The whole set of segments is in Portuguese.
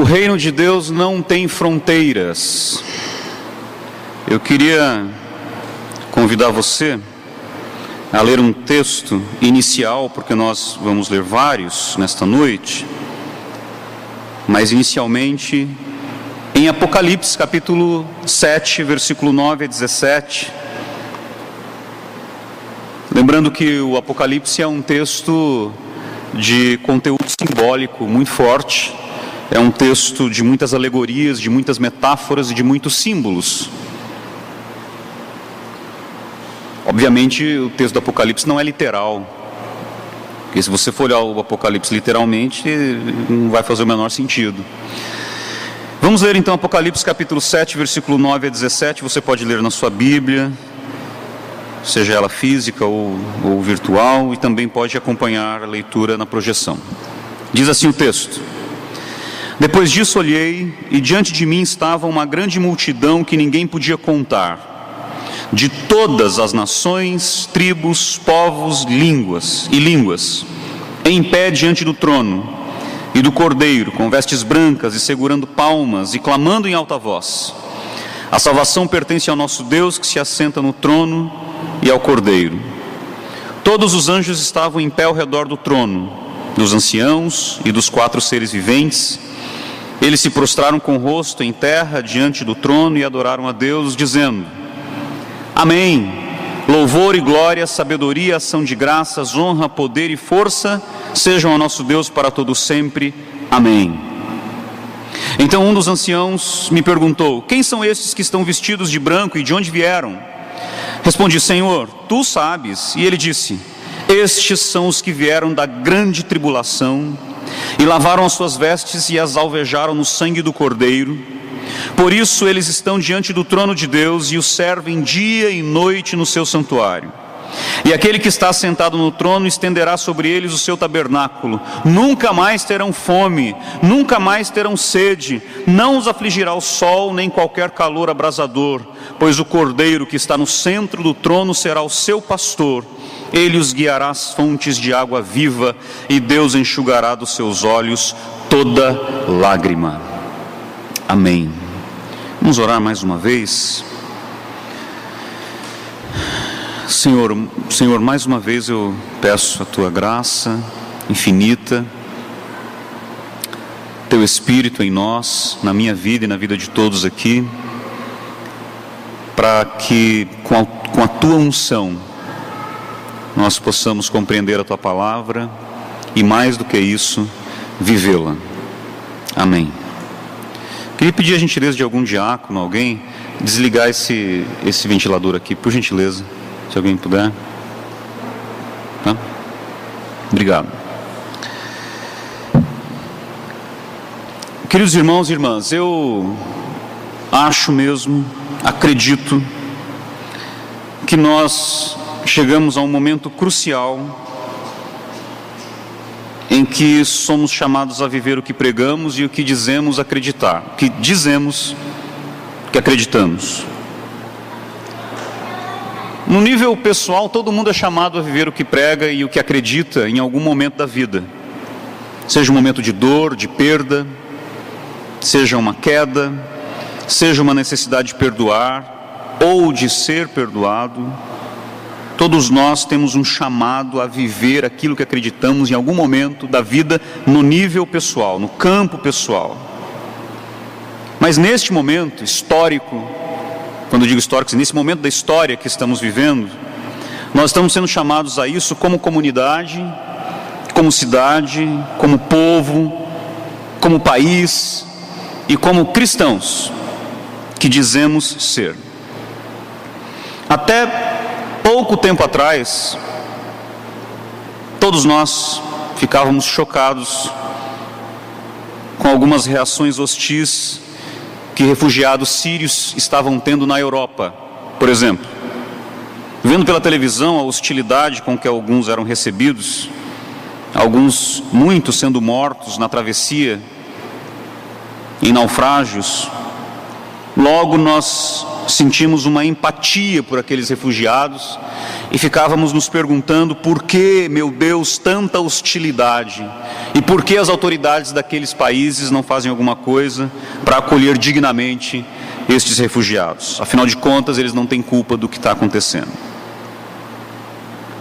O reino de Deus não tem fronteiras. Eu queria convidar você a ler um texto inicial, porque nós vamos ler vários nesta noite, mas inicialmente em Apocalipse, capítulo 7, versículo 9 a 17. Lembrando que o Apocalipse é um texto de conteúdo simbólico muito forte, é um texto de muitas alegorias, de muitas metáforas e de muitos símbolos. Obviamente o texto do Apocalipse não é literal, porque se você for olhar o Apocalipse literalmente, não vai fazer o menor sentido. Vamos ler então Apocalipse capítulo 7, versículo 9 a 17, você pode ler na sua Bíblia, seja ela física ou virtual, e também pode acompanhar a leitura na projeção. Diz assim o texto: Depois disso olhei, e diante de mim estava uma grande multidão que ninguém podia contar, de todas as nações, tribos, povos, línguas, em pé diante do trono e do Cordeiro, com vestes brancas e segurando palmas e clamando em alta voz: A salvação pertence ao nosso Deus que se assenta no trono e ao Cordeiro. Todos os anjos estavam em pé ao redor do trono, dos anciãos e dos 4 seres viventes. Eles se prostraram com o rosto em terra diante do trono e adoraram a Deus, dizendo: Amém. Louvor e glória, sabedoria, ação de graças, honra, poder e força sejam ao nosso Deus para todo sempre. Amém. Então um dos anciãos me perguntou: Quem são estes que estão vestidos de branco e de onde vieram? Respondi: Senhor, tu sabes. E ele disse: Estes são os que vieram da grande tribulação e lavaram as suas vestes e as alvejaram no sangue do Cordeiro. Por isso eles estão diante do trono de Deus e o servem dia e noite no seu santuário. E aquele que está sentado no trono estenderá sobre eles o seu tabernáculo. Nunca mais terão fome, nunca mais terão sede, não os afligirá o sol nem qualquer calor abrasador, pois o Cordeiro que está no centro do trono será o seu pastor. Ele os guiará às fontes de água viva, e Deus enxugará dos seus olhos toda lágrima. Amém. Vamos orar mais uma vez. Senhor, mais uma vez eu peço a Tua graça infinita, Teu Espírito em nós, na minha vida e na vida de todos aqui, para que com a Tua unção nós possamos compreender a Tua palavra e, mais do que isso, vivê-la. Amém. Queria pedir a gentileza de algum diácono, alguém, desligar esse ventilador aqui, por gentileza, se alguém puder. Tá? Obrigado. Queridos irmãos e irmãs, eu acho mesmo, acredito, que nós chegamos a um momento crucial em que somos chamados a viver o que pregamos e o que dizemos acreditar, o que dizemos que acreditamos. No nível pessoal, todo mundo é chamado a viver o que prega e o que acredita em algum momento da vida. Seja um momento de dor, de perda, seja uma queda, seja uma necessidade de perdoar ou de ser perdoado. Todos nós temos um chamado a viver aquilo que acreditamos em algum momento da vida no nível pessoal, no campo pessoal. Mas neste momento histórico, quando eu digo histórico, nesse momento da história que estamos vivendo, nós estamos sendo chamados a isso como comunidade, como cidade, como povo, como país e como cristãos que dizemos ser. Até pouco tempo atrás, todos nós ficávamos chocados com algumas reações hostis que refugiados sírios estavam tendo na Europa, por exemplo. Vendo pela televisão a hostilidade com que alguns eram recebidos, muitos sendo mortos na travessia, em naufrágios, logo nós sentimos uma empatia por aqueles refugiados e ficávamos nos perguntando por que, meu Deus, tanta hostilidade, e por que as autoridades daqueles países não fazem alguma coisa para acolher dignamente estes refugiados. Afinal de contas, eles não têm culpa do que está acontecendo.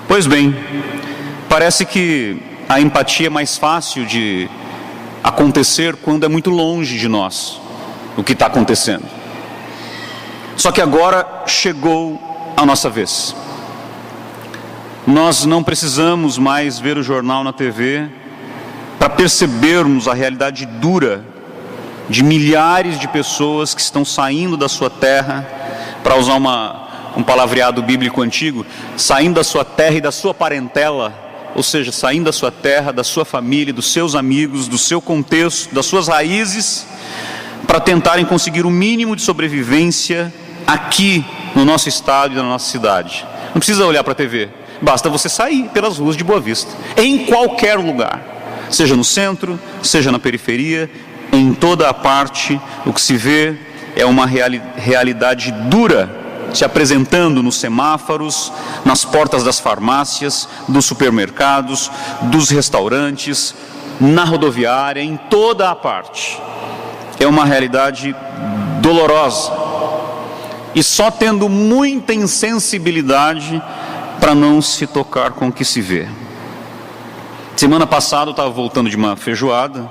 Pois bem, parece que a empatia é mais fácil de acontecer quando é muito longe de nós o que está acontecendo. Só que agora chegou a nossa vez. Nós não precisamos mais ver o jornal na TV para percebermos a realidade dura de milhares de pessoas que estão saindo da sua terra, para usar um palavreado bíblico antigo, saindo da sua terra e da sua parentela, ou seja, saindo da sua terra, da sua família, dos seus amigos, do seu contexto, das suas raízes, para tentarem conseguir o mínimo de sobrevivência aqui no nosso estado e na nossa cidade. Não precisa olhar para a TV, basta você sair pelas ruas de Boa Vista, em qualquer lugar, seja no centro, seja na periferia, em toda a parte, o que se vê é uma realidade dura se apresentando nos semáforos, nas portas das farmácias, dos supermercados, dos restaurantes, na rodoviária, em toda a parte. É uma realidade dolorosa, e só tendo muita insensibilidade para não se tocar com o que se vê. Semana passada eu estava voltando de uma feijoada,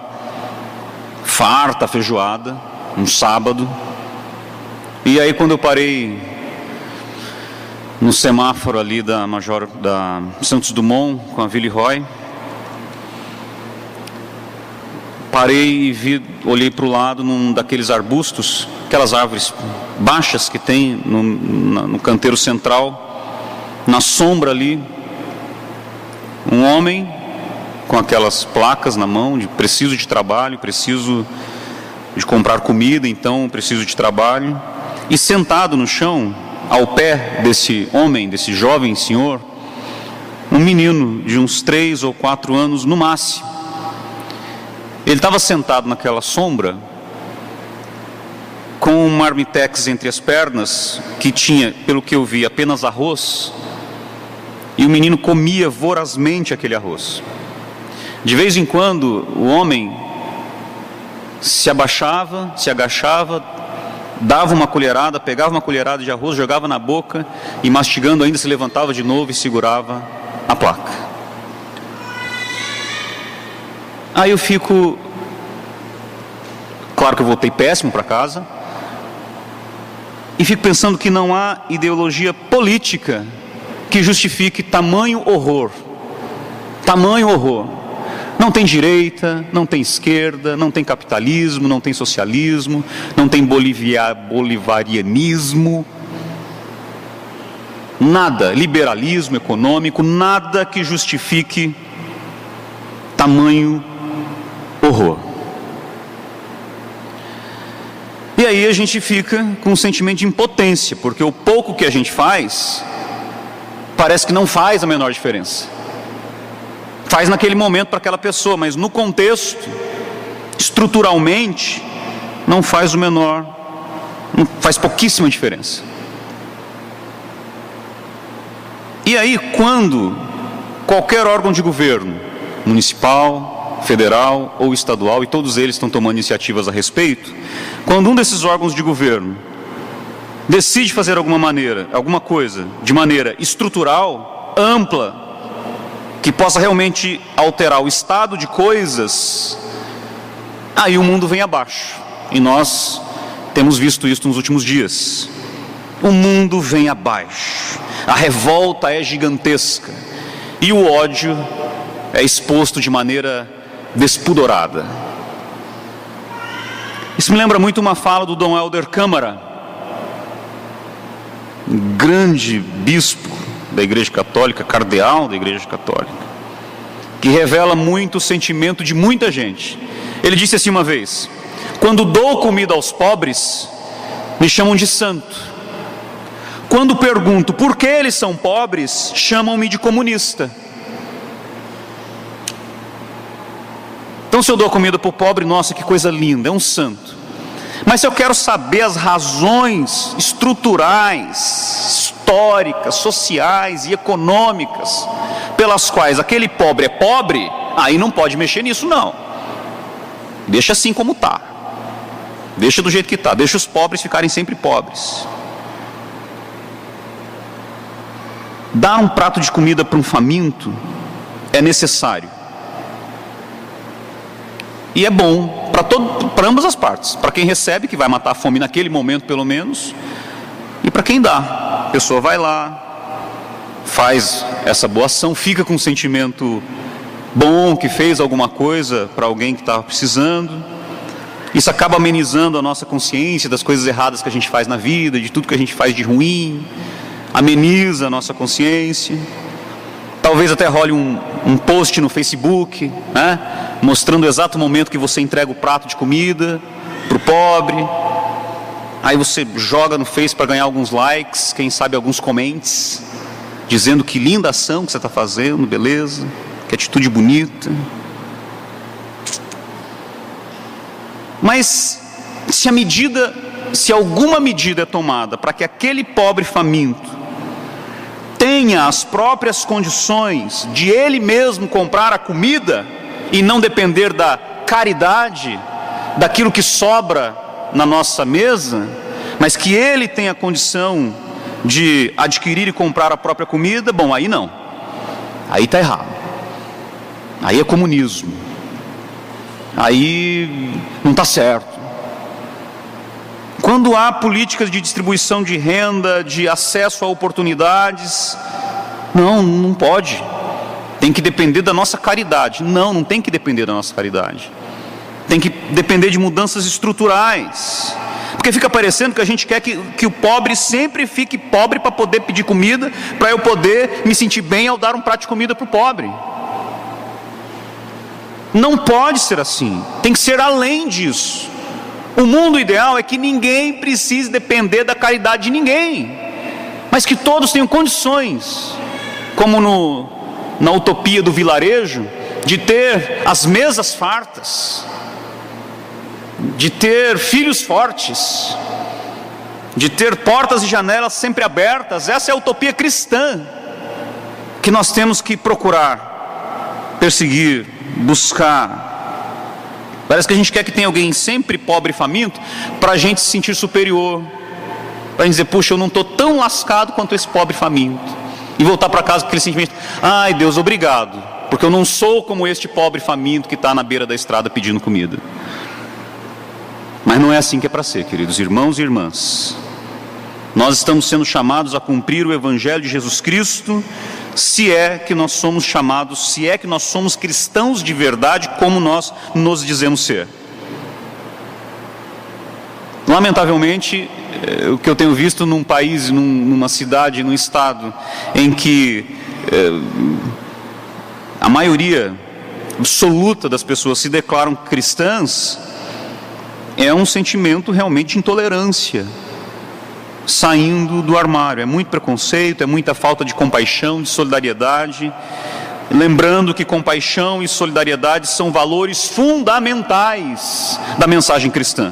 farta feijoada, um sábado, e aí quando eu parei no semáforo ali da Santos Dumont com a Villeroy, parei e olhei para o lado num daqueles arbustos, aquelas árvores baixas que tem no canteiro central, na sombra ali, um homem com aquelas placas na mão, de preciso de trabalho, preciso de comprar comida, então preciso de trabalho, e sentado no chão, ao pé desse homem, desse jovem senhor, um menino de uns 3 ou 4 anos no máximo. Ele estava sentado naquela sombra, com um marmitex entre as pernas, que tinha, pelo que eu vi, apenas arroz, e o menino comia vorazmente aquele arroz. De vez em quando, o homem se abaixava, se agachava, dava uma colherada, pegava uma colherada de arroz, jogava na boca, e mastigando ainda se levantava de novo e segurava a placa. Aí eu fico, claro que eu voltei péssimo para casa, e fico pensando que não há ideologia política que justifique tamanho horror. Tamanho horror. Não tem direita, não tem esquerda, não tem capitalismo, não tem socialismo, não tem bolivarianismo, nada, liberalismo econômico, nada que justifique tamanho horror. E aí a gente fica com um sentimento de impotência, porque o pouco que a gente faz, parece que não faz a menor diferença. Faz naquele momento para aquela pessoa, mas no contexto, estruturalmente, não faz não faz pouquíssima diferença. E aí, quando qualquer órgão de governo, municipal, federal ou estadual, e todos eles estão tomando iniciativas a respeito, quando um desses órgãos de governo decide fazer alguma coisa de maneira estrutural, ampla, que possa realmente alterar o estado de coisas, aí o mundo vem abaixo. E nós temos visto isso nos últimos dias. O mundo vem abaixo, a revolta é gigantesca, e o ódio é exposto de maneira despudorada. Isso me lembra muito uma fala do Dom Helder Câmara, um grande bispo da Igreja Católica, cardeal da Igreja Católica, que revela muito o sentimento de muita gente. Ele disse assim uma vez: quando dou comida aos pobres, me chamam de santo. Quando pergunto por que eles são pobres, chamam-me de comunista. Então, se eu dou comida para o pobre, nossa, que coisa linda, é um santo. Mas se eu quero saber as razões estruturais, históricas, sociais e econômicas pelas quais aquele pobre é pobre, aí não pode mexer nisso não. Deixa assim como está. Deixa do jeito que está. Deixa os pobres ficarem sempre pobres. Dar um prato de comida para um faminto é necessário. E é bom para ambas as partes. Para quem recebe, que vai matar a fome naquele momento pelo menos, e para quem dá. A pessoa vai lá, faz essa boa ação, fica com um sentimento bom, que fez alguma coisa para alguém que estava precisando. Isso acaba amenizando a nossa consciência das coisas erradas que a gente faz na vida, de tudo que a gente faz de ruim. Ameniza a nossa consciência. Talvez até role um post no Facebook, né, mostrando o exato momento que você entrega o prato de comida para o pobre. Aí você joga no Face para ganhar alguns likes, quem sabe alguns comments, dizendo que linda ação que você está fazendo, beleza, que atitude bonita. Mas se alguma medida é tomada para que aquele pobre faminto tenha as próprias condições de ele mesmo comprar a comida e não depender da caridade, daquilo que sobra na nossa mesa, mas que ele tenha condição de adquirir e comprar a própria comida, bom, aí não. Aí está errado. Aí é comunismo. Aí não está certo. Quando há políticas de distribuição de renda, de acesso a oportunidades, não pode. Tem que depender da nossa caridade. Não tem que depender da nossa caridade. Tem que depender de mudanças estruturais. Porque fica parecendo que a gente quer que o pobre sempre fique pobre para poder pedir comida, para eu poder me sentir bem ao dar um prato de comida para o pobre. Não pode ser assim. Tem que ser além disso. O mundo ideal é que ninguém precise depender da caridade de ninguém, mas que todos tenham condições, como na utopia do vilarejo, de ter as mesas fartas, de ter filhos fortes, de ter portas e janelas sempre abertas. Essa é a utopia cristã que nós temos que procurar, perseguir, buscar. Parece que a gente quer que tenha alguém sempre pobre e faminto para a gente se sentir superior, para a gente dizer, puxa, eu não estou tão lascado quanto esse pobre faminto, e voltar para casa com aquele sentimento, ai Deus, obrigado, porque eu não sou como este pobre faminto que está na beira da estrada pedindo comida. Mas não é assim que é para ser, queridos irmãos e irmãs. Nós estamos sendo chamados a cumprir o Evangelho de Jesus Cristo, se é que nós somos chamados, se é que nós somos cristãos de verdade, como nós nos dizemos ser. Lamentavelmente, o que eu tenho visto num país, numa cidade, num estado, em que a maioria absoluta das pessoas se declaram cristãs, é um sentimento realmente de intolerância saindo do armário. É muito preconceito, é muita falta de compaixão, de solidariedade. Lembrando que compaixão e solidariedade são valores fundamentais da mensagem cristã.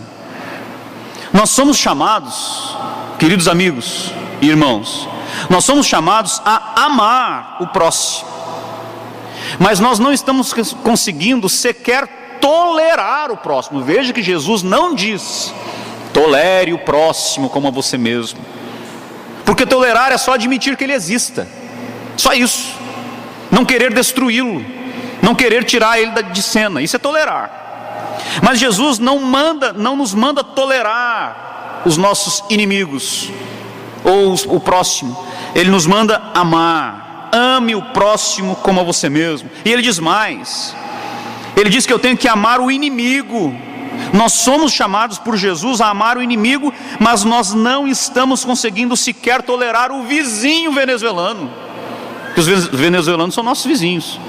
Nós somos chamados, queridos amigos e irmãos, nós somos chamados a amar o próximo, mas nós não estamos conseguindo sequer tolerar o próximo. Veja que Jesus não diz: tolere o próximo como a você mesmo, porque tolerar é só admitir que ele exista, só isso. Não querer destruí-lo, não querer tirar ele de cena, isso é tolerar. Mas Jesus não nos manda tolerar os nossos inimigos ou o próximo. Ele nos manda amar. Ame o próximo como a você mesmo. E ele diz mais, ele diz que eu tenho que amar o inimigo. Nós somos chamados por Jesus a amar o inimigo, mas nós não estamos conseguindo sequer tolerar o vizinho venezuelano, porque os venezuelanos são nossos vizinhos.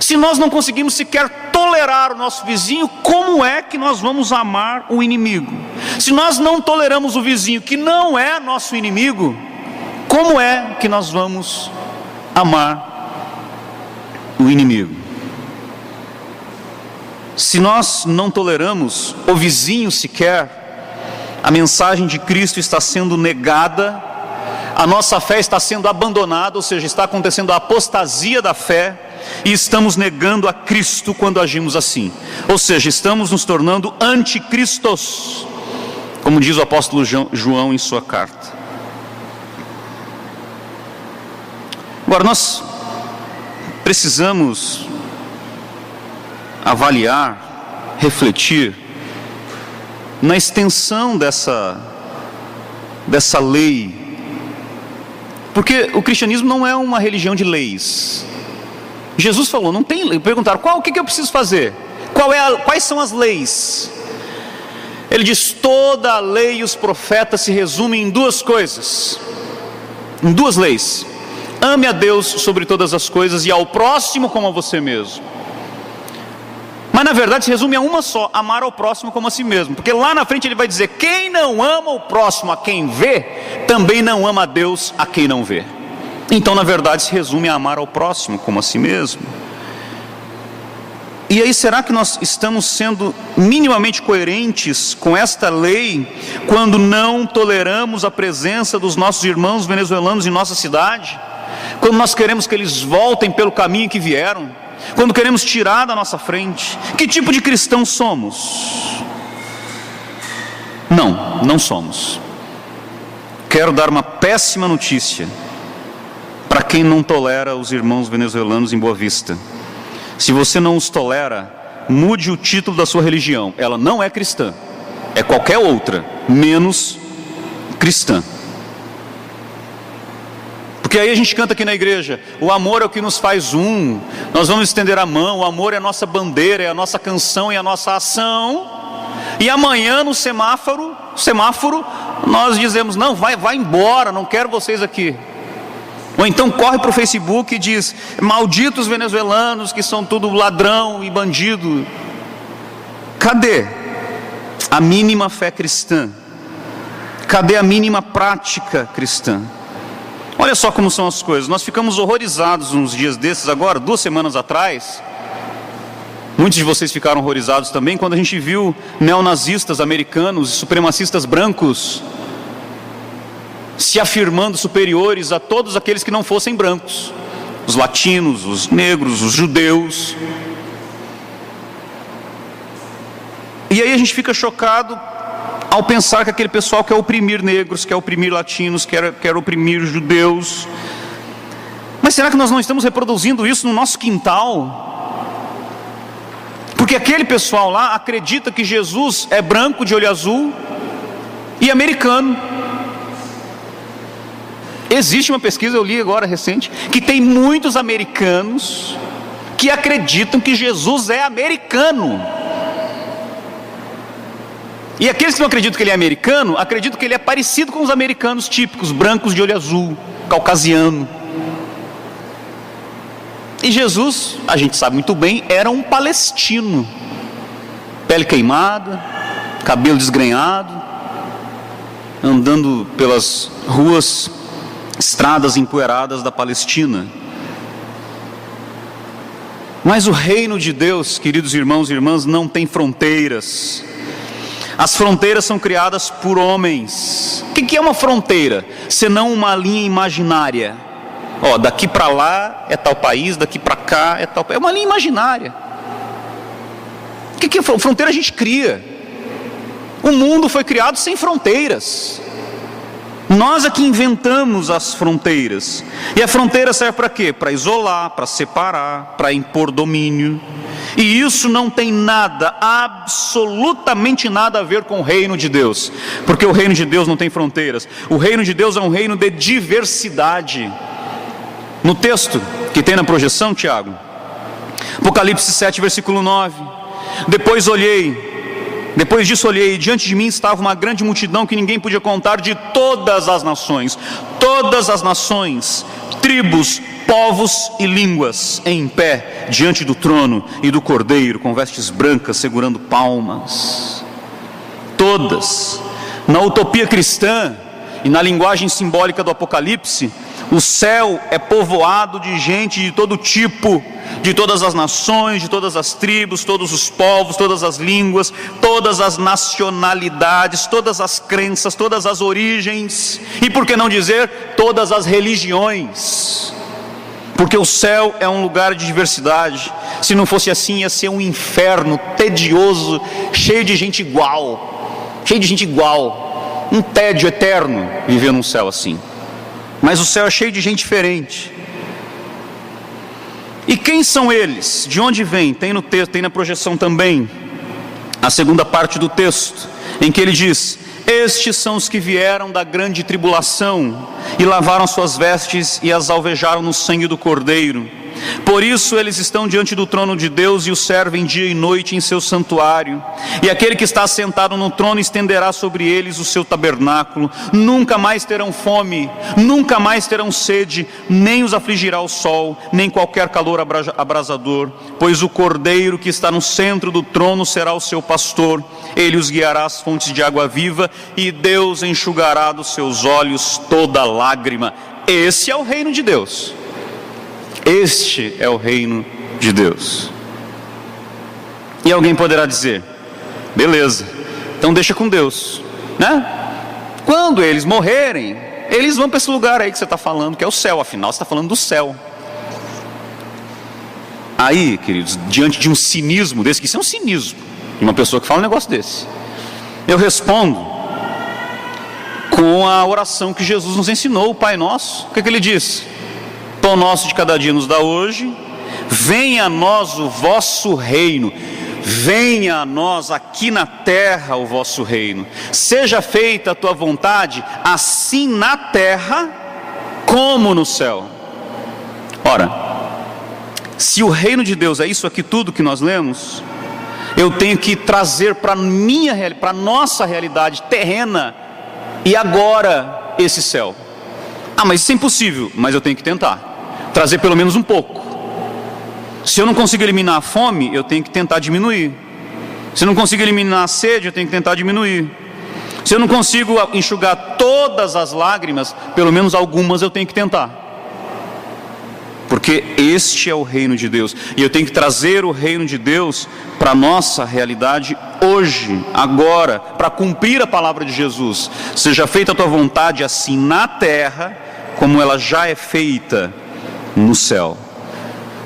Se nós não conseguimos sequer tolerar o nosso vizinho, como é que nós vamos amar o inimigo? Se nós não toleramos o vizinho que não é nosso inimigo, como é que nós vamos amar o inimigo? se nós não toleramos, o vizinho sequer, a mensagem de Cristo está sendo negada, a nossa fé está sendo abandonada, ou seja, está acontecendo a apostasia da fé, e estamos negando a Cristo quando agimos assim. Ou seja, estamos nos tornando anticristos, como diz o apóstolo João em sua carta. Agora, nós precisamos avaliar, refletir na extensão dessa lei, porque o cristianismo não é uma religião de leis. Jesus falou, não tem lei. Perguntaram, o que eu preciso fazer? Quais são as leis? Ele diz, toda a lei e os profetas se resumem em duas coisas, em duas leis: ame a Deus sobre todas as coisas e ao próximo como a você mesmo. Mas na verdade se resume a uma só: amar ao próximo como a si mesmo. Porque lá na frente ele vai dizer, quem não ama o próximo a quem vê, também não ama a Deus a quem não vê. Então na verdade se resume a amar ao próximo como a si mesmo. E aí, será que nós estamos sendo minimamente coerentes com esta lei quando não toleramos a presença dos nossos irmãos venezuelanos em nossa cidade? Quando nós queremos que eles voltem pelo caminho que vieram? Quando queremos tirar da nossa frente? Que tipo de cristãos somos? Não somos. Quero dar uma péssima notícia para quem não tolera os irmãos venezuelanos em Boa Vista. Se você não os tolera, mude o título da sua religião. Ela não é cristã, é qualquer outra, menos cristã. Porque aí a gente canta aqui na igreja, o amor é o que nos faz um, nós vamos estender a mão, o amor é a nossa bandeira, é a nossa canção e a nossa ação. E amanhã no semáforo, nós dizemos, não, vai embora, não quero vocês aqui. Ou então corre para o Facebook e diz, malditos venezuelanos que são tudo ladrão e bandido. Cadê a mínima fé cristã? Cadê a mínima prática cristã? Olha só como são as coisas. Nós ficamos horrorizados uns dias desses agora, 2 semanas atrás. Muitos de vocês ficaram horrorizados também quando a gente viu neonazistas americanos e supremacistas brancos se afirmando superiores a todos aqueles que não fossem brancos, os latinos, os negros, os judeus. E aí a gente fica chocado ao pensar que aquele pessoal quer oprimir negros, quer oprimir latinos, quer oprimir judeus. Mas será que nós não estamos reproduzindo isso no nosso quintal? Porque aquele pessoal lá acredita que Jesus é branco, de olho azul e americano. Existe uma pesquisa, eu li agora recente, que tem muitos americanos que acreditam que Jesus é americano. E aqueles que não acreditam que ele é americano, acreditam que ele é parecido com os americanos típicos, brancos de olho azul, caucasiano. E Jesus, a gente sabe muito bem, era um palestino. Pele queimada, cabelo desgrenhado, andando pelas ruas, estradas empoeiradas da Palestina. Mas o reino de Deus, queridos irmãos e irmãs, não tem fronteiras. As fronteiras são criadas por homens. O que é uma fronteira? Senão uma linha imaginária. Daqui para lá é tal país, daqui para cá é tal país. É uma linha imaginária. O que é fronteira? A gente cria. O mundo foi criado sem fronteiras. Nós aqui inventamos as fronteiras. E a fronteira serve para quê? Para isolar, para separar, para impor domínio. E isso não tem nada, absolutamente nada a ver com o reino de Deus. Porque o reino de Deus não tem fronteiras. O reino de Deus é um reino de diversidade. No texto que tem na projeção, Tiago, Apocalipse 7, versículo 9. Depois disso olhei, e diante de mim estava uma grande multidão que ninguém podia contar, de todas as nações, tribos, povos e línguas, em pé diante do trono e do Cordeiro, com vestes brancas, segurando palmas. Todas. Na utopia cristã e na linguagem simbólica do Apocalipse, O céu é povoado de gente de todo tipo, de todas as nações, de todas as tribos, todos os povos, todas as línguas, todas as nacionalidades, todas as crenças, todas as origens, e por que não dizer, todas as religiões, porque o céu é um lugar de diversidade. Se não fosse assim, ia ser um inferno tedioso, cheio de gente igual, um tédio eterno viver num céu assim. Mas o céu é cheio de gente diferente. E quem são eles? De onde vêm? Tem no texto, tem na projeção também, a segunda parte do texto, em que ele diz: estes são os que vieram da grande tribulação e lavaram suas vestes e as alvejaram no sangue do Cordeiro. Por isso eles estão diante do trono de Deus e o servem dia e noite em seu santuário. E aquele que está sentado no trono estenderá sobre eles o seu tabernáculo. Nunca mais terão fome, nunca mais terão sede, nem os afligirá o sol, nem qualquer calor abrasador. Pois o Cordeiro que está no centro do trono será o seu pastor. Ele os guiará às fontes de água viva, e Deus enxugará dos seus olhos toda lágrima. Esse é o reino de Deus. Este é o reino de Deus. E alguém poderá dizer: beleza, então deixa com Deus, né? Quando eles morrerem, eles vão para esse lugar aí que você está falando, que é o céu. Afinal, você está falando do céu. Aí, queridos, diante de um cinismo desse, que isso é um cinismo de uma pessoa que fala um negócio desse, eu respondo com a oração que Jesus nos ensinou, o Pai Nosso. O que ele diz? Pão nosso de cada dia nos dá hoje. Venha a nós o vosso reino. Venha a nós aqui na terra o vosso reino. Seja feita a tua vontade, assim na terra como no céu. Ora, se o reino de Deus é isso aqui tudo que nós lemos, eu tenho que trazer para a nossa realidade terrena e agora esse céu. Ah, mas isso é impossível. Mas eu tenho que tentar trazer pelo menos um pouco. Se eu não consigo eliminar a fome, eu tenho que tentar diminuir. Se eu não consigo eliminar a sede, eu tenho que tentar diminuir. Se eu não consigo enxugar todas as lágrimas, pelo menos algumas eu tenho que tentar. Porque este é o reino de Deus, e eu tenho que trazer o reino de Deus para a nossa realidade hoje, agora, para cumprir a palavra de Jesus. Seja feita a tua vontade assim na terra, como ela já é feita no céu.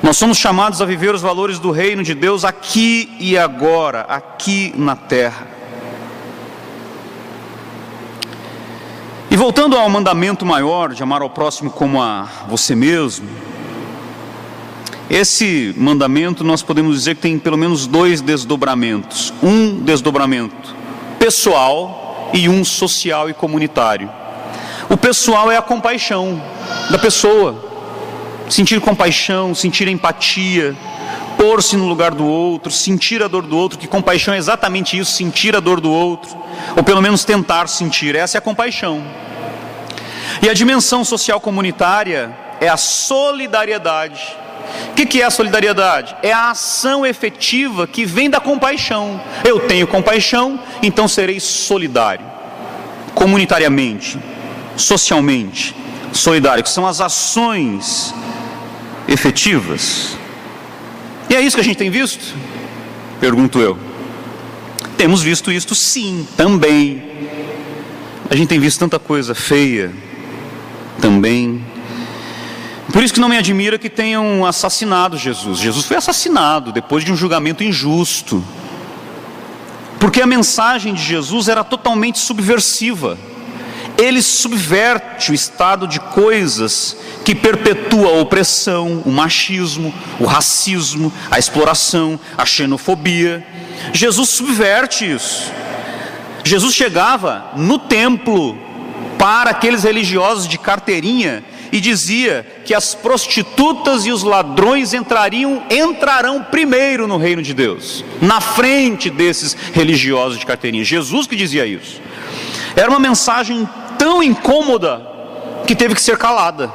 Nós somos chamados a viver os valores do reino de Deus aqui e agora, aqui na terra. E voltando ao mandamento maior de amar ao próximo como a você mesmo, esse mandamento nós podemos dizer que tem pelo menos dois desdobramentos. Um desdobramento pessoal e um social e comunitário. O pessoal é a compaixão da pessoa. Sentir compaixão, sentir empatia, pôr-se no lugar do outro, sentir a dor do outro, que compaixão é exatamente isso, sentir a dor do outro, ou pelo menos tentar sentir, essa é a compaixão. E a dimensão social comunitária é a solidariedade. O que é a solidariedade? É a ação efetiva que vem da compaixão. Eu tenho compaixão, então serei solidário, comunitariamente, socialmente solidário, que são as ações efetivas. E é isso que a gente tem visto? Pergunto eu. Temos visto isto sim, também. A gente tem visto tanta coisa feia também. Por isso que não me admira que tenham assassinado Jesus. Jesus foi assassinado depois de um julgamento injusto, porque a mensagem de Jesus era totalmente subversiva. Ele subverte o estado de coisas que perpetua a opressão, o machismo, o racismo, a exploração, a xenofobia. Jesus subverte isso. Jesus chegava no templo para aqueles religiosos de carteirinha e dizia que as prostitutas e os ladrões entrarão primeiro no reino de Deus, na frente desses religiosos de carteirinha. Jesus que dizia isso. Era uma mensagem tão incômoda que teve que ser calada.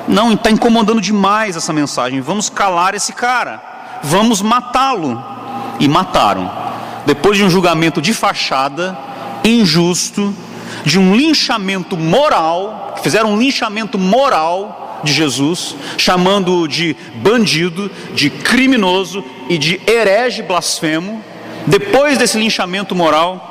Não, está incomodando demais essa mensagem, vamos calar esse cara, vamos matá-lo. E mataram. Depois de um julgamento de fachada, injusto, de um linchamento moral, fizeram um linchamento moral de Jesus, chamando-o de bandido, de criminoso e de herege blasfemo. Depois desse linchamento moral,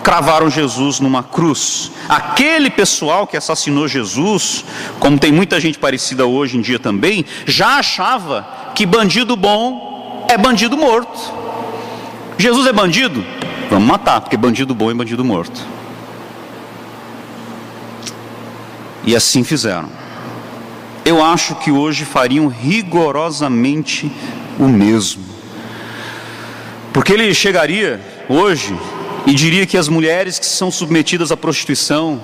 cravaram Jesus numa cruz. Aquele pessoal que assassinou Jesus, como tem muita gente parecida hoje em dia também, já achava que bandido bom é bandido morto. Jesus é bandido? Vamos matar, porque bandido bom é bandido morto. E assim fizeram. Eu acho que hoje fariam rigorosamente o mesmo. Porque ele chegaria hoje e diria que as mulheres que são submetidas à prostituição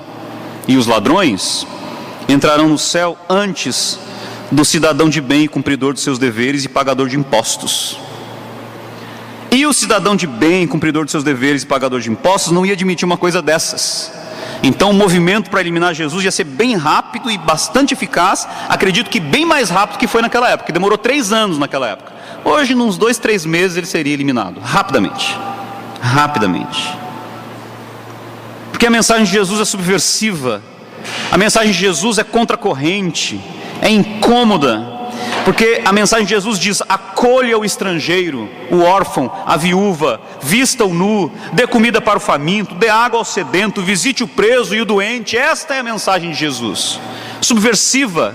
e os ladrões entrarão no céu antes do cidadão de bem, cumpridor dos seus deveres e pagador de impostos. E o cidadão de bem, cumpridor dos seus deveres e pagador de impostos não ia admitir uma coisa dessas. Então o movimento para eliminar Jesus ia ser bem rápido e bastante eficaz. Acredito que bem mais rápido que foi naquela época, que demorou 3 anos naquela época. Hoje, nos 2, 3 meses ele seria eliminado, rapidamente. Porque a mensagem de Jesus é subversiva, a mensagem de Jesus é contracorrente, é incômoda, porque a mensagem de Jesus diz: acolha o estrangeiro, o órfão, a viúva, vista o nu, dê comida para o faminto, dê água ao sedento, visite o preso e o doente. Esta é a mensagem de Jesus, subversiva.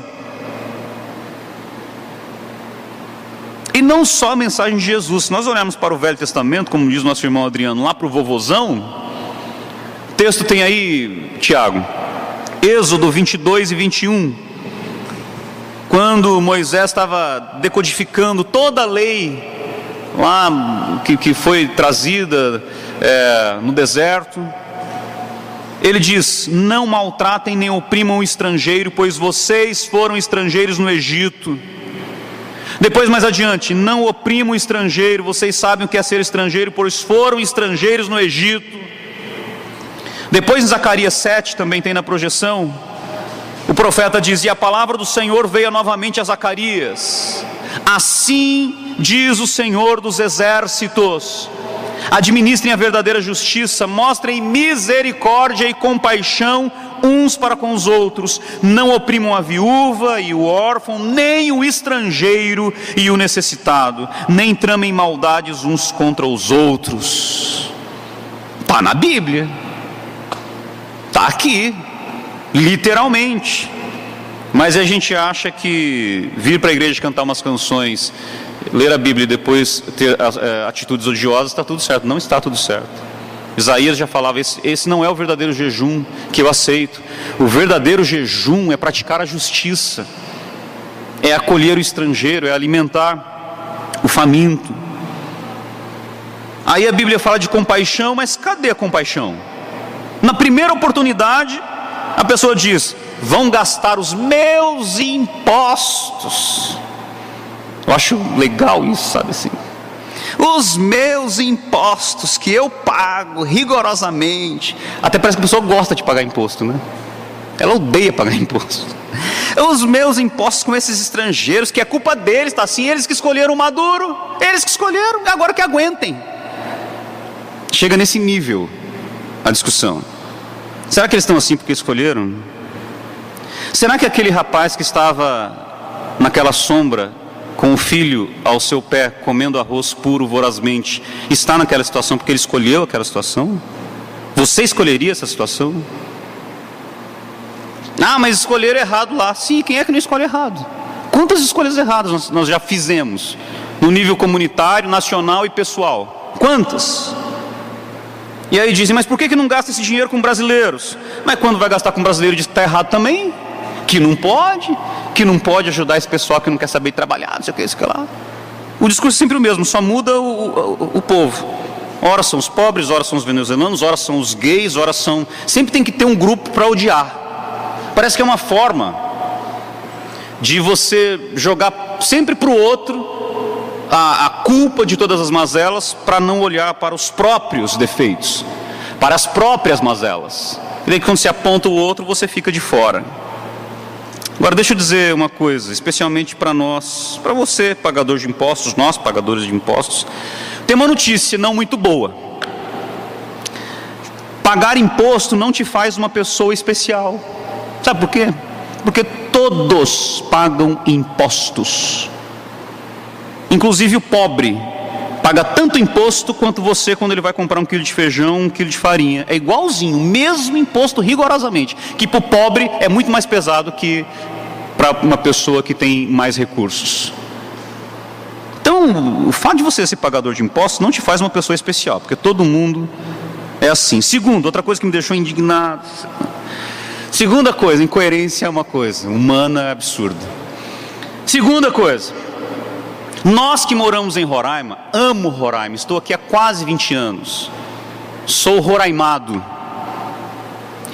E não só a mensagem de Jesus. Se nós olharmos para o Velho Testamento, como diz nosso irmão Adriano, lá para o vovozão, o texto tem aí, Tiago, Êxodo 22 e 21, quando Moisés estava decodificando toda a lei lá que foi trazida no deserto, ele diz: não maltratem nem oprimam o estrangeiro, pois vocês foram estrangeiros no Egito. Depois, mais adiante: não oprimam o estrangeiro, vocês sabem o que é ser estrangeiro, pois foram estrangeiros no Egito. Depois, em Zacarias 7, também tem na projeção, o profeta diz: e a palavra do Senhor veio novamente a Zacarias: assim diz o Senhor dos exércitos, administrem a verdadeira justiça, mostrem misericórdia e compaixão uns para com os outros, não oprimam a viúva e o órfão, nem o estrangeiro e o necessitado, nem tramem maldades uns contra os outros. Está na Bíblia, está aqui, literalmente. Mas a gente acha que vir para a igreja cantar umas canções, ler a Bíblia e depois ter atitudes odiosas, está tudo certo. Não está tudo certo. Isaías já falava: esse não é o verdadeiro jejum que eu aceito. O verdadeiro jejum é praticar a justiça, é acolher o estrangeiro, é alimentar o faminto. Aí a Bíblia fala de compaixão, mas cadê a compaixão? Na primeira oportunidade, a pessoa diz: vão gastar os meus impostos. Eu acho legal isso, sabe assim? Os meus impostos que eu pago rigorosamente. Até parece que a pessoa gosta de pagar imposto, né? Ela odeia pagar imposto. Os meus impostos com esses estrangeiros, que é culpa deles, tá assim, eles que escolheram o Maduro, eles que escolheram, agora que aguentem. Chega nesse nível a discussão. Será que eles estão assim porque escolheram? Será que aquele rapaz que estava naquela sombra, com o filho ao seu pé, comendo arroz puro vorazmente, está naquela situação porque ele escolheu aquela situação? Você escolheria essa situação? Ah, mas escolheram errado lá. Sim, quem é que não escolhe errado? Quantas escolhas erradas nós já fizemos, no nível comunitário, nacional e pessoal? Quantas? E aí dizem: mas por que não gasta esse dinheiro com brasileiros? Mas quando vai gastar com brasileiro, diz que está errado também, que não pode ajudar esse pessoal que não quer saber trabalhar, não sei o que, isso que lá. O discurso é sempre o mesmo, só muda o povo. Ora são os pobres, ora são os venezuelanos, ora são os gays, ora são... Sempre tem que ter um grupo para odiar. Parece que é uma forma de você jogar sempre para o outro a culpa de todas as mazelas, para não olhar para os próprios defeitos, para as próprias mazelas. E daí quando você aponta o outro, você fica de fora. Agora deixa eu dizer uma coisa, especialmente para nós, para você, pagador de impostos, nós, pagadores de impostos. Tem uma notícia não muito boa. Pagar imposto não te faz uma pessoa especial. Sabe por quê? Porque todos pagam impostos. Inclusive o pobre paga tanto imposto quanto você quando ele vai comprar 1 quilo de feijão, 1 quilo de farinha. É igualzinho, o mesmo imposto rigorosamente, que para o pobre é muito mais pesado que para uma pessoa que tem mais recursos. Então, o fato de você ser pagador de impostos não te faz uma pessoa especial, porque todo mundo é assim. Segundo, outra coisa que me deixou indignado. Segunda coisa, incoerência é uma coisa, humana é absurda. Segunda coisa, nós que moramos em Roraima, amo Roraima, estou aqui há quase 20 anos, sou roraimado.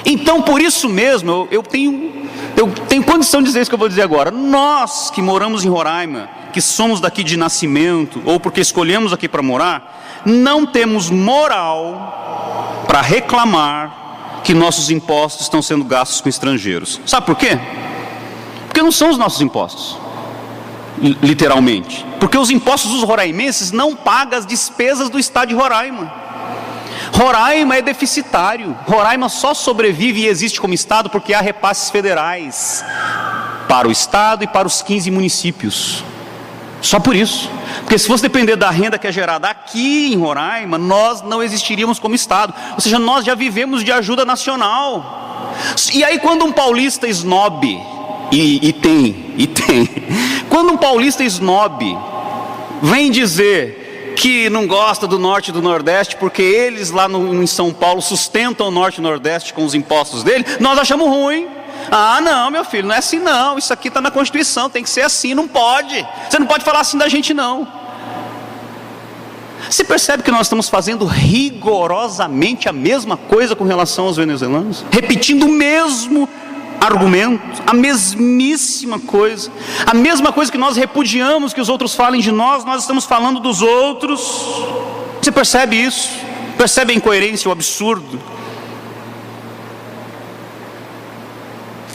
Então, por isso mesmo, eu tenho condição de dizer isso que eu vou dizer agora. Nós que moramos em Roraima, que somos daqui de nascimento, ou porque escolhemos aqui para morar, não temos moral para reclamar que nossos impostos estão sendo gastos com estrangeiros. Sabe por quê? Porque não são os nossos impostos, literalmente. Porque os impostos dos roraimenses não pagam as despesas do estado de Roraima. Roraima é deficitário. Roraima só sobrevive e existe como estado porque há repasses federais para o estado e para os 15 municípios. Só por isso. Porque se fosse depender da renda que é gerada aqui em Roraima, nós não existiríamos como estado. Ou seja, nós já vivemos de ajuda nacional. E aí quando um paulista snob, e tem, quando um paulista snob vem dizer que não gosta do norte e do nordeste porque eles lá em São Paulo sustentam o norte e o nordeste com os impostos dele, nós achamos ruim. Ah, não, meu filho, não é assim não, isso aqui está na Constituição, tem que ser assim, não pode, você não pode falar assim da gente não. Você percebe que nós estamos fazendo rigorosamente a mesma coisa com relação aos venezuelanos? Repetindo o mesmo argumento, a mesmíssima coisa, a mesma coisa que nós repudiamos que os outros falem de nós, nós estamos falando dos outros. Você percebe isso? Percebe a incoerência, o absurdo?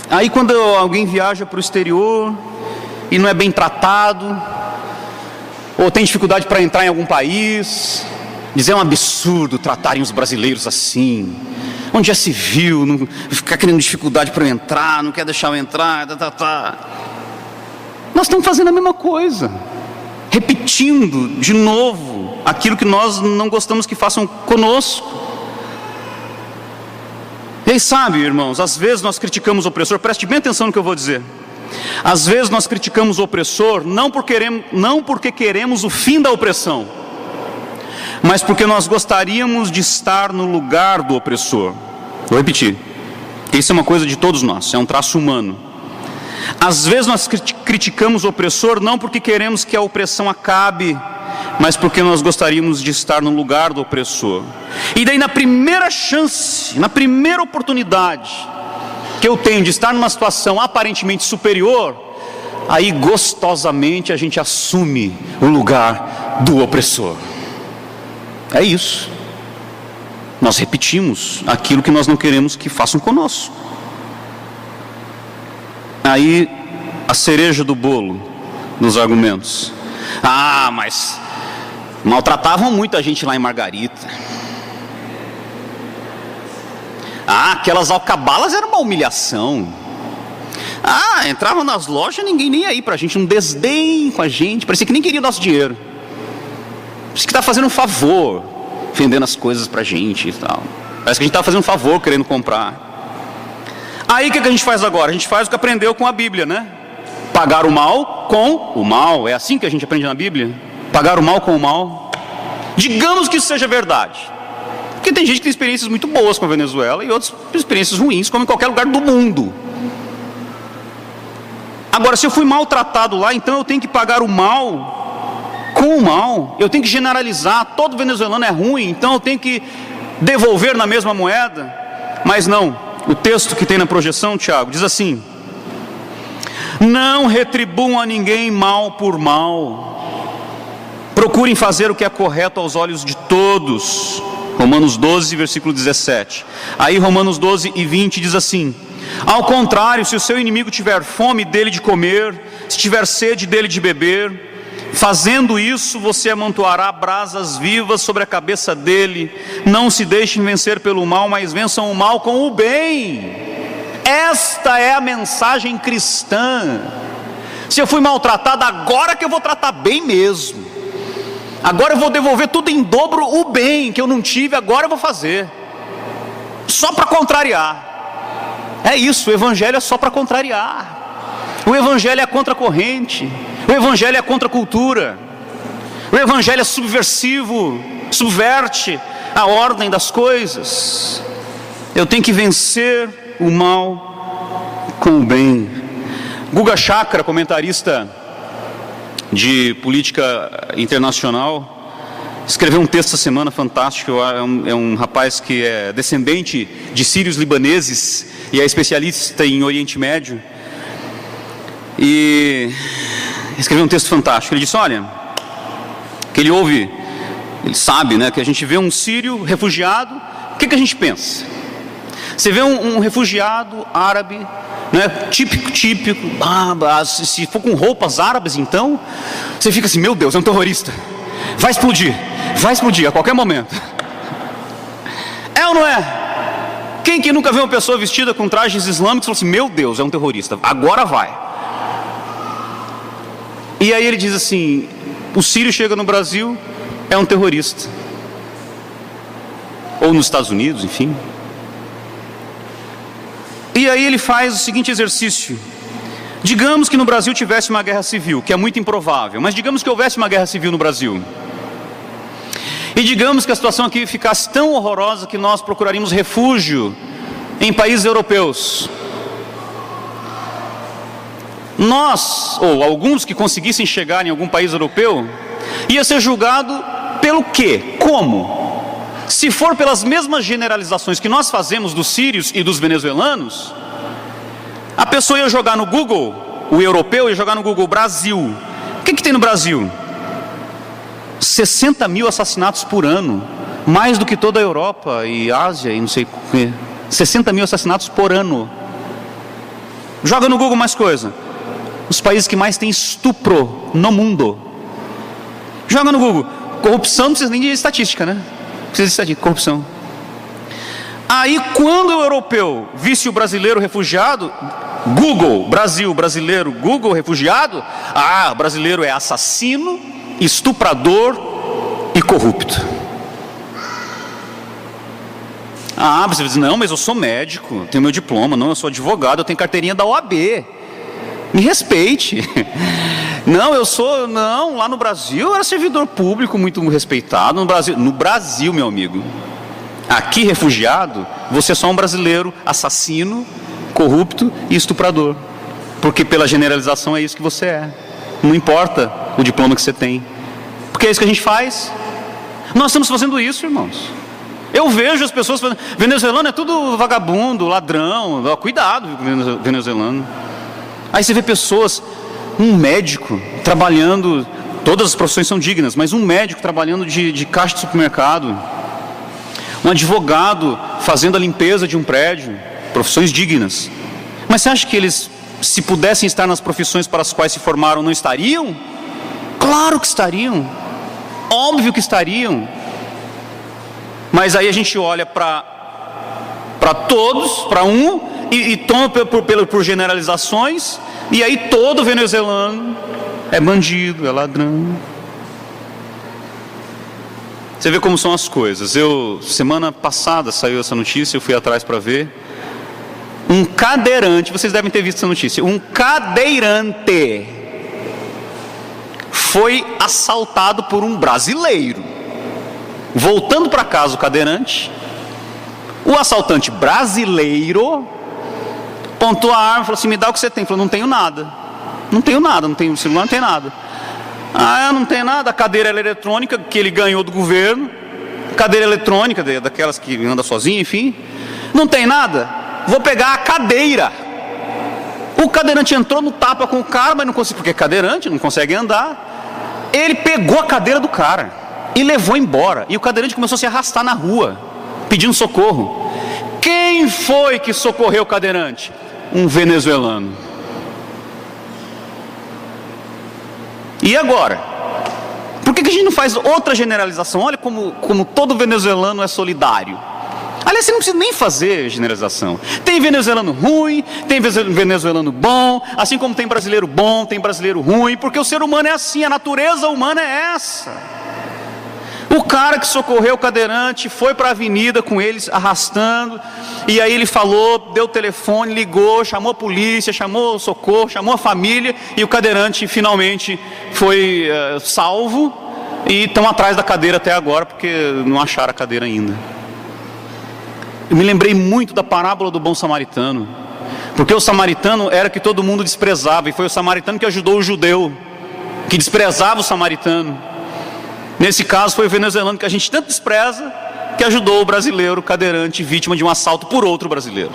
Aí quando alguém viaja para o exterior e não é bem tratado, ou tem dificuldade para entrar em algum país, dizer é um absurdo tratarem os brasileiros assim, onde já se viu, não, ficar criando dificuldade para eu entrar, não quer deixar eu entrar, Nós estamos fazendo a mesma coisa, repetindo de novo aquilo que nós não gostamos que façam conosco. E aí sabe, irmãos, às vezes nós criticamos o opressor, preste bem atenção no que eu vou dizer. Às vezes nós criticamos o opressor não porque queremos o fim da opressão, mas porque nós gostaríamos de estar no lugar do opressor. Vou repetir, isso é uma coisa de todos nós, é um traço humano. Às vezes nós criticamos o opressor não porque queremos que a opressão acabe, mas porque nós gostaríamos de estar no lugar do opressor. E daí na primeira chance, na primeira oportunidade que eu tenho de estar numa situação aparentemente superior, aí gostosamente a gente assume o lugar do opressor. É isso. Nós repetimos aquilo que nós não queremos que façam conosco. Aí a cereja do bolo nos argumentos. Ah, mas maltratavam muito a gente lá em Margarita. Ah, aquelas alcabalas eram uma humilhação. Ah, entravam nas lojas, ninguém nem ia aí pra gente, um desdém com a gente, parecia que nem queria o nosso dinheiro. Parecia que tá fazendo um favor, vendendo as coisas pra gente e tal. Parece que a gente tá fazendo um favor querendo comprar. Aí o que a gente faz agora? A gente faz o que aprendeu com a Bíblia, né? Pagar o mal com o mal. É assim que a gente aprende na Bíblia? Pagar o mal com o mal. Digamos que isso seja verdade, porque tem gente que tem experiências muito boas com a Venezuela e outras experiências ruins, como em qualquer lugar do mundo. Agora, se eu fui maltratado lá, então eu tenho que pagar o mal com o mal. Eu tenho que generalizar, todo venezuelano é ruim, então eu tenho que devolver na mesma moeda. Mas não, o texto que tem na projeção, Tiago, diz assim: não retribuam a ninguém mal por mal, procurem fazer o que é correto aos olhos de todos. Romanos 12, versículo 17. Aí Romanos 12 e 20 diz assim: ao contrário, se o seu inimigo tiver fome, dele de comer, se tiver sede, dele de beber, Fazendo isso, você amontoará brasas vivas sobre a cabeça dele. Não se deixem vencer pelo mal, mas vençam o mal com o bem. Esta é a mensagem cristã. Se eu fui maltratado, agora que eu vou tratar bem mesmo. Agora eu vou devolver tudo em dobro, o bem que eu não tive, agora eu vou fazer. Só para contrariar. É isso, o evangelho é só para contrariar. O evangelho é contra a corrente. O evangelho é contra a cultura. O evangelho é subversivo, subverte a ordem das coisas. Eu tenho que vencer o mal com o bem. Guga Chakra, comentarista de política internacional, escreveu um texto essa semana fantástico. É um rapaz que é descendente de sírios libaneses e é especialista em Oriente Médio. E escreveu um texto fantástico. Ele disse, olha, que ele ouve, ele sabe, né, que a gente vê um sírio refugiado, o que a gente pensa? Você vê um refugiado árabe, né, típico, se for com roupas árabes, então, você fica assim, meu Deus, é um terrorista, vai explodir a qualquer momento. É ou não é? Quem que nunca viu uma pessoa vestida com trajes islâmicos e falou assim, meu Deus, é um terrorista, agora vai. E aí ele diz assim, o sírio chega no Brasil, é um terrorista. Ou nos Estados Unidos, enfim. E aí ele faz o seguinte exercício. Digamos que no Brasil tivesse uma guerra civil, que é muito improvável, mas digamos que houvesse uma guerra civil no Brasil. E digamos que a situação aqui ficasse tão horrorosa que nós procuraríamos refúgio em países europeus. Nós, ou alguns que conseguissem chegar em algum país europeu, ia ser julgado pelo quê? Como? Se for pelas mesmas generalizações que nós fazemos dos sírios e dos venezuelanos, a pessoa ia jogar no Google, o europeu ia jogar no Google Brasil. O que tem no Brasil? 60 mil assassinatos por ano, mais do que toda a Europa e Ásia e não sei o que. 60 mil assassinatos por ano. Joga no Google mais coisa. Os países que mais têm estupro no mundo. Joga no Google. Corrupção não precisa nem de estatística, né? Precisa de estatística, corrupção. Aí quando o europeu visse o brasileiro refugiado, Google, Brasil, brasileiro, Google, refugiado, brasileiro é assassino, estuprador e corrupto. Você diz, não, mas eu sou médico, tenho meu diploma, não, eu sou advogado, eu tenho carteirinha da OAB. Me respeite. Não, lá no Brasil eu era servidor público muito respeitado. No Brasil, meu amigo. Aqui, refugiado, você é só um brasileiro assassino, corrupto e estuprador. Porque pela generalização é isso que você é. Não importa o diploma que você tem. Porque é isso que a gente faz. Nós estamos fazendo isso, irmãos. Eu vejo as pessoas falando, venezuelano é tudo vagabundo, ladrão. Cuidado, venezuelano. Aí você vê pessoas, um médico trabalhando, todas as profissões são dignas, mas um médico trabalhando de caixa de supermercado, um advogado fazendo a limpeza de um prédio, profissões dignas. Mas você acha que eles, se pudessem estar nas profissões para as quais se formaram, não estariam? Claro que estariam, óbvio que estariam. Mas aí a gente olha para todos, para um, e toma por generalizações, e aí todo venezuelano é bandido, é ladrão. Você vê como são as coisas. Semana passada saiu essa notícia, eu fui atrás para ver. Um cadeirante, vocês devem ter visto essa notícia, um cadeirante foi assaltado por um brasileiro. Voltando para casa o cadeirante, o assaltante brasileiro apontou a arma e falou assim, me dá o que você tem. Ele falou, não tenho nada, não tenho celular, não tenho nada. Não tem nada. A cadeira eletrônica que ele ganhou do governo, cadeira eletrônica, daquelas que anda sozinha, enfim. Não tem nada, vou pegar a cadeira. O cadeirante entrou no tapa com o cara, mas não conseguiu, porque é cadeirante, não consegue andar. Ele pegou a cadeira do cara e levou embora. E o cadeirante começou a se arrastar na rua, pedindo socorro. Quem foi que socorreu o cadeirante? Um venezuelano. E agora? Por que a gente não faz outra generalização? Olha como todo venezuelano é solidário. Aliás, você não precisa nem fazer generalização. Tem venezuelano ruim, tem venezuelano bom, assim como tem brasileiro bom, tem brasileiro ruim, porque o ser humano é assim, a natureza humana é essa. O cara que socorreu o cadeirante foi para a avenida com eles arrastando, e aí ele falou, deu o telefone, ligou, chamou a polícia, chamou o socorro, chamou a família, e o cadeirante finalmente foi salvo, e estão atrás da cadeira até agora, porque não acharam a cadeira ainda. Eu me lembrei muito da parábola do bom samaritano, porque o samaritano era que todo mundo desprezava, e foi o samaritano que ajudou o judeu, que desprezava o samaritano. Nesse caso foi o venezuelano que a gente tanto despreza, que ajudou o brasileiro cadeirante vítima de um assalto por outro brasileiro.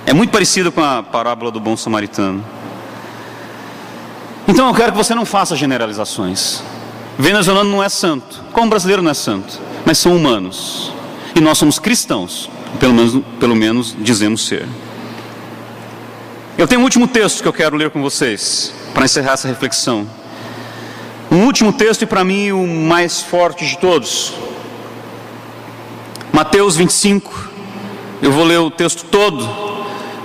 É muito parecido com a parábola do bom samaritano. Então eu quero que você não faça generalizações. Venezuelano não é santo, como brasileiro não é santo, mas são humanos. E nós somos cristãos, pelo menos dizemos ser. Eu tenho um último texto que eu quero ler com vocês, para encerrar essa reflexão. Um último texto e para mim o mais forte de todos. Mateus 25, eu vou ler o texto todo,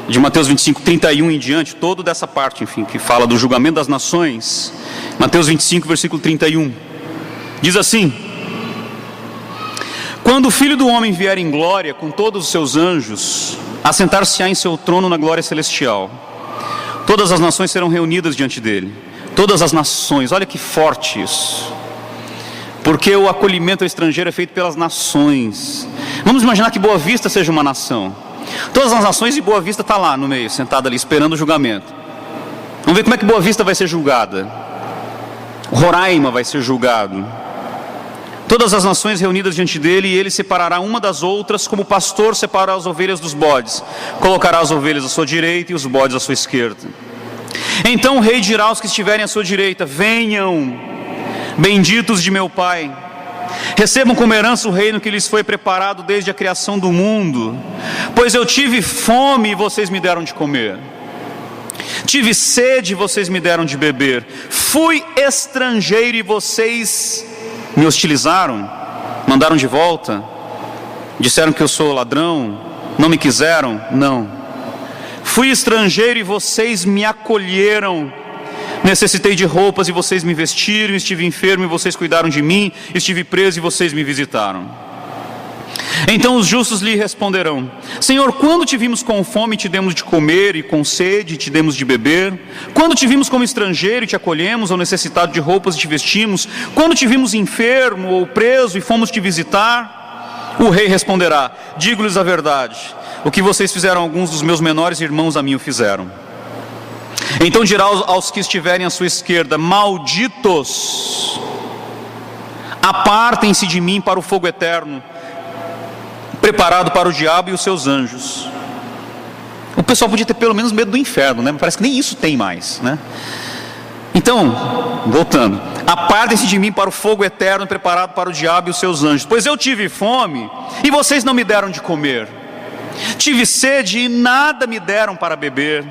de Mateus 25, 31 em diante, todo dessa parte, enfim, que fala do julgamento das nações. Mateus 25, versículo 31, diz assim: quando o Filho do Homem vier em glória, com todos os seus anjos, assentar-se-á em seu trono na glória celestial, todas as nações serão reunidas diante dele. Todas as nações, olha que forte isso, porque o acolhimento ao estrangeiro é feito pelas nações. Vamos imaginar que Boa Vista seja uma nação. Todas as nações e Boa Vista está lá no meio, sentada ali, esperando o julgamento. Vamos ver como é que Boa Vista vai ser julgada. Roraima vai ser julgado. Todas as nações reunidas diante dele, e ele separará uma das outras, como o pastor separa as ovelhas dos bodes. Colocará as ovelhas à sua direita e os bodes à sua esquerda. Então o rei dirá aos que estiverem à sua direita: venham, benditos de meu Pai, recebam como herança o reino que lhes foi preparado desde a criação do mundo. Pois eu tive fome e vocês me deram de comer, tive sede e vocês me deram de beber, fui estrangeiro e vocês me hostilizaram, mandaram de volta, disseram que eu sou ladrão, não me quiseram, não. Fui estrangeiro e vocês me acolheram, necessitei de roupas e vocês me vestiram, estive enfermo e vocês cuidaram de mim, estive preso e vocês me visitaram. Então os justos lhe responderão: Senhor, quando te vimos com fome te demos de comer, e com sede te demos de beber? Quando te vimos como estrangeiro e te acolhemos, ou necessitado de roupas e te vestimos? Quando te vimos enfermo ou preso e fomos te visitar? O rei responderá: digo-lhes a verdade, o que vocês fizeram a alguns dos meus menores irmãos, a mim o fizeram. Então dirá aos que estiverem à sua esquerda: malditos, apartem-se de mim para o fogo eterno, preparado para o diabo e os seus anjos. O pessoal podia ter pelo menos medo do inferno, né? Parece que nem isso tem mais, né? Então, voltando: apartem-se de mim para o fogo eterno, preparado para o diabo e os seus anjos. Pois eu tive fome e vocês não me deram de comer, tive sede e nada me deram para beber,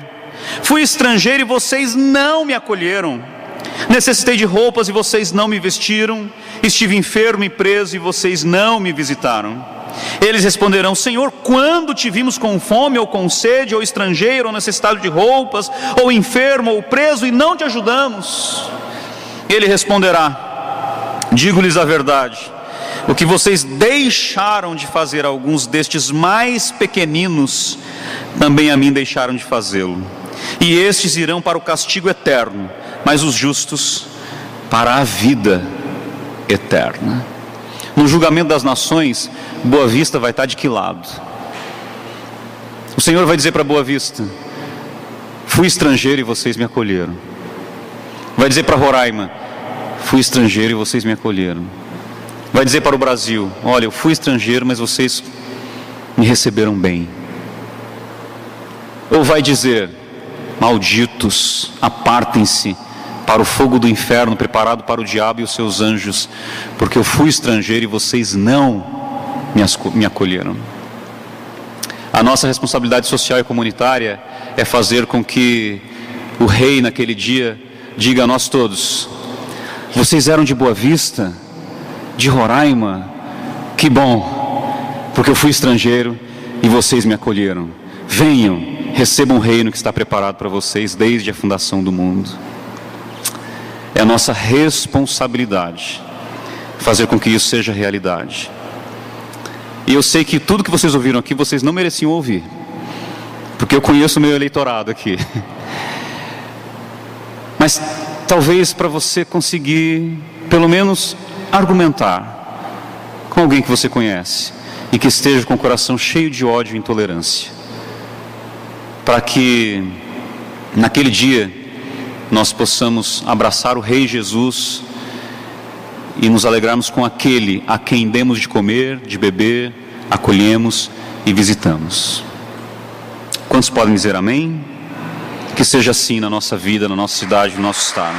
fui estrangeiro e vocês não me acolheram, necessitei de roupas e vocês não me vestiram, estive enfermo e preso e vocês não me visitaram. Eles responderão: Senhor, quando te vimos com fome ou com sede, ou estrangeiro, ou necessitado de roupas, ou enfermo, ou preso, e não te ajudamos? Ele responderá: digo-lhes a verdade, o que vocês deixaram de fazer a alguns destes mais pequeninos, também a mim deixaram de fazê-lo. E estes irão para o castigo eterno, mas os justos para a vida eterna. No julgamento das nações, Boa Vista vai estar de que lado? O Senhor vai dizer para Boa Vista: fui estrangeiro e vocês me acolheram. Vai dizer para Roraima: fui estrangeiro e vocês me acolheram. Vai dizer para o Brasil: olha, eu fui estrangeiro, mas vocês me receberam bem. Ou vai dizer: malditos, apartem-se para o fogo do inferno, preparado para o diabo e os seus anjos, porque eu fui estrangeiro e vocês não me acolheram. A nossa responsabilidade social e comunitária é fazer com que o rei naquele dia diga a nós todos: vocês eram de Boa Vista, de Roraima? Que bom, porque eu fui estrangeiro e vocês me acolheram. Venham, recebam o reino que está preparado para vocês desde a fundação do mundo. É a nossa responsabilidade fazer com que isso seja realidade. E eu sei que tudo que vocês ouviram aqui, vocês não mereciam ouvir, porque eu conheço o meu eleitorado aqui. Mas talvez para você conseguir, pelo menos, argumentar com alguém que você conhece e que esteja com o coração cheio de ódio e intolerância, para que naquele dia nós possamos abraçar o Rei Jesus e nos alegrarmos com aquele a quem demos de comer, de beber, acolhemos e visitamos. Quantos podem dizer amém? Que seja assim na nossa vida, na nossa cidade, no nosso estado.